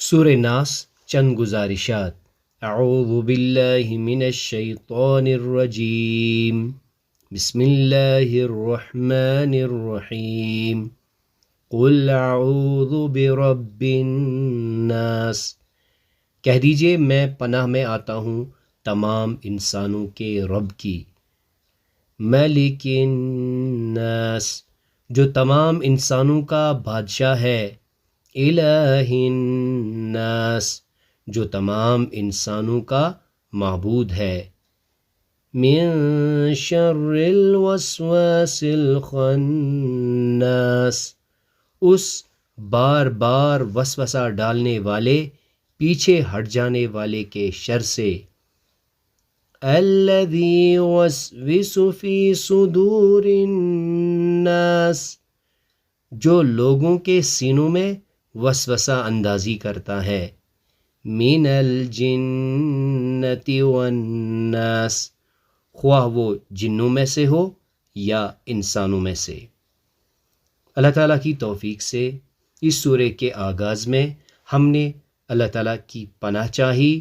سورہ ناس چند گزارشات۔ اعوذ باللہ من الشیطان الرجیم، بسم اللہ الرحمن الرحیم، قل اعوذ برب الناس، کہہ دیجئے میں پناہ میں آتا ہوں تمام انسانوں کے رب کی، ملک الناس، جو تمام انسانوں کا بادشاہ ہے، الہ الناس، جو تمام انسانوں کا معبود ہے، من شر الوسواس الخناس، اس بار بار وسوسہ ڈالنے والے، پیچھے ہٹ جانے والے کے شر سے، الذی یوسوس فی صدور الناس، جو لوگوں کے سینوں میں وسوسہ اندازی کرتا ہے، من الجنۃ والناس، خواہ وہ جنوں میں سے ہو یا انسانوں میں سے۔ اللہ تعالیٰ کی توفیق سے اس سورہ کے آغاز میں ہم نے اللہ تعالیٰ کی پناہ چاہی،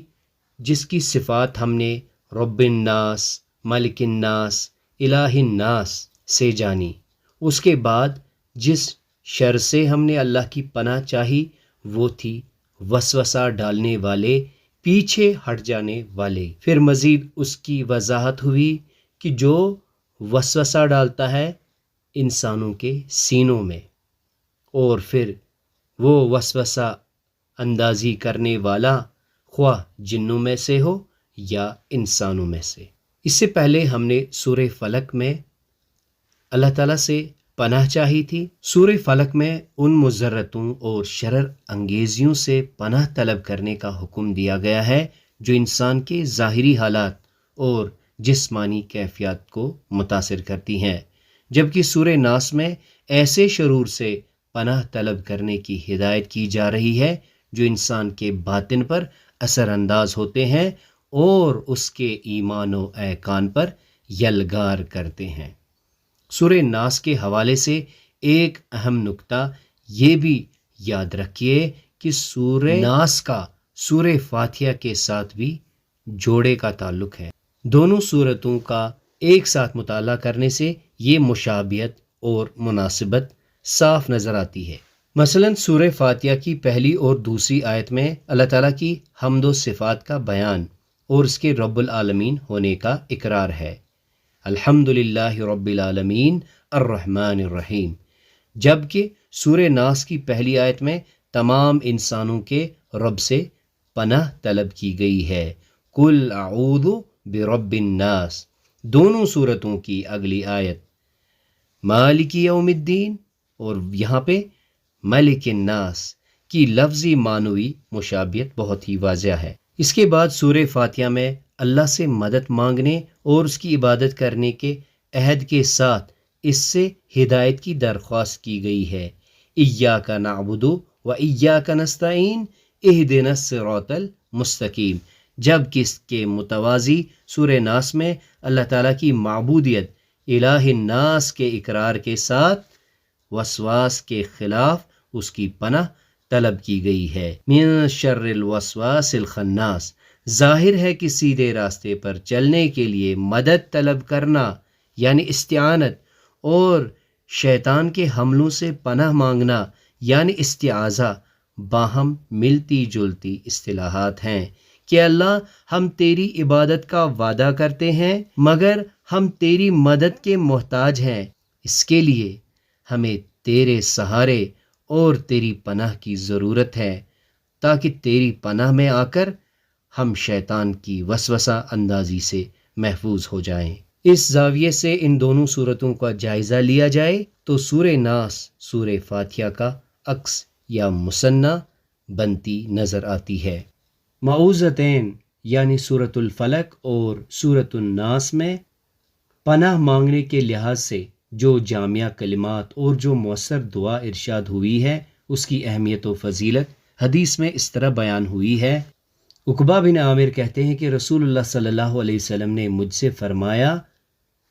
جس کی صفات ہم نے رب الناس، ملک الناس، الہ الناس سے جانی۔ اس کے بعد جس شر سے ہم نے اللہ کی پناہ چاہی وہ تھی وسوسہ ڈالنے والے، پیچھے ہٹ جانے والے۔ پھر مزید اس کی وضاحت ہوئی کہ جو وسوسہ ڈالتا ہے انسانوں کے سینوں میں، اور پھر وہ وسوسہ اندازی کرنے والا خواہ جنوں میں سے ہو یا انسانوں میں سے۔ اس سے پہلے ہم نے سورہ فلق میں اللہ تعالیٰ سے پناہ چاہی تھی۔ سورہ فلق میں ان مضرتوں اور شرر انگیزیوں سے پناہ طلب کرنے کا حکم دیا گیا ہے جو انسان کے ظاہری حالات اور جسمانی کیفیات کو متاثر کرتی ہیں، جبکہ سورہ ناس میں ایسے شرور سے پناہ طلب کرنے کی ہدایت کی جا رہی ہے جو انسان کے باطن پر اثر انداز ہوتے ہیں اور اس کے ایمان و اعقان پر یلغار کرتے ہیں۔ سورہ ناس کے حوالے سے ایک اہم نکتہ یہ بھی یاد رکھیے کہ سورہ ناس کا سورہ فاتحہ کے ساتھ بھی جوڑے کا تعلق ہے۔ دونوں سورتوں کا ایک ساتھ مطالعہ کرنے سے یہ مشابہت اور مناسبت صاف نظر آتی ہے۔ مثلا سورہ فاتحہ کی پہلی اور دوسری آیت میں اللہ تعالیٰ کی حمد و صفات کا بیان اور اس کے رب العالمین ہونے کا اقرار ہے، الحمد للہ رب العالمین الرحمن الرحیم، جبکہ سورہ ناس کی پہلی آیت میں تمام انسانوں کے رب سے پناہ طلب کی گئی ہے، قل اعوذ برب الناس۔ دونوں سورتوں کی اگلی آیت مالک یوم الدین اور یہاں پہ ملک الناس کی لفظی معنوی مشابہت بہت ہی واضح ہے۔ اس کے بعد سورہ فاتحہ میں اللہ سے مدد مانگنے اور اس کی عبادت کرنے کے عہد کے ساتھ اس سے ہدایت کی درخواست کی گئی ہے، ایاک نعبد و ایاک نستعین اہدنا الصراط المستقیم، جبکہ اس کے متوازی سورہ ناس میں اللہ تعالیٰ کی معبودیت الہ الناس کے اقرار کے ساتھ وسواس کے خلاف اس کی پناہ طلب کی گئی ہے، من شر الوسواس الخناس۔ ظاہر ہے کہ سیدھے راستے پر چلنے کے لیے مدد طلب کرنا یعنی استعانت، اور شیطان کے حملوں سے پناہ مانگنا یعنی استعاذہ باہم ملتی جلتی اصطلاحات ہیں کہ اللہ ہم تیری عبادت کا وعدہ کرتے ہیں مگر ہم تیری مدد کے محتاج ہیں، اس کے لیے ہمیں تیرے سہارے اور تیری پناہ کی ضرورت ہے تاکہ تیری پناہ میں آ کر ہم شیطان کی وسوسہ اندازی سے محفوظ ہو جائیں۔ اس زاویے سے ان دونوں صورتوں کا جائزہ لیا جائے تو سورہ ناس سورہ فاتحہ کا عکس یا مثنیٰ بنتی نظر آتی ہے۔ معوذتین یعنی سورۃ الفلق اور سورۃ الناس میں پناہ مانگنے کے لحاظ سے جو جامعہ کلمات اور جو مؤثر دعا ارشاد ہوئی ہے اس کی اہمیت و فضیلت حدیث میں اس طرح بیان ہوئی ہے۔ عقبہ بن عامر کہتے ہیں کہ رسول اللہ صلی اللہ علیہ وسلم نے مجھ سے فرمایا،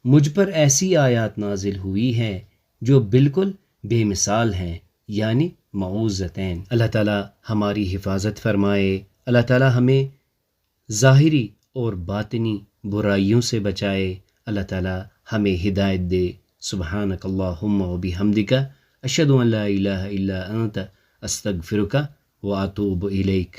مجھ پر ایسی آیات نازل ہوئی ہیں جو بالکل بے مثال ہیں، یعنی معوذتین۔ اللہ تعالیٰ ہماری حفاظت فرمائے، اللہ تعالیٰ ہمیں ظاہری اور باطنی برائیوں سے بچائے، اللہ تعالیٰ ہمیں ہدایت دے۔ سبحانک اللہم و بحمدک، اشہد ان لا الہ الا انت، استغفرک و اتوب الیک۔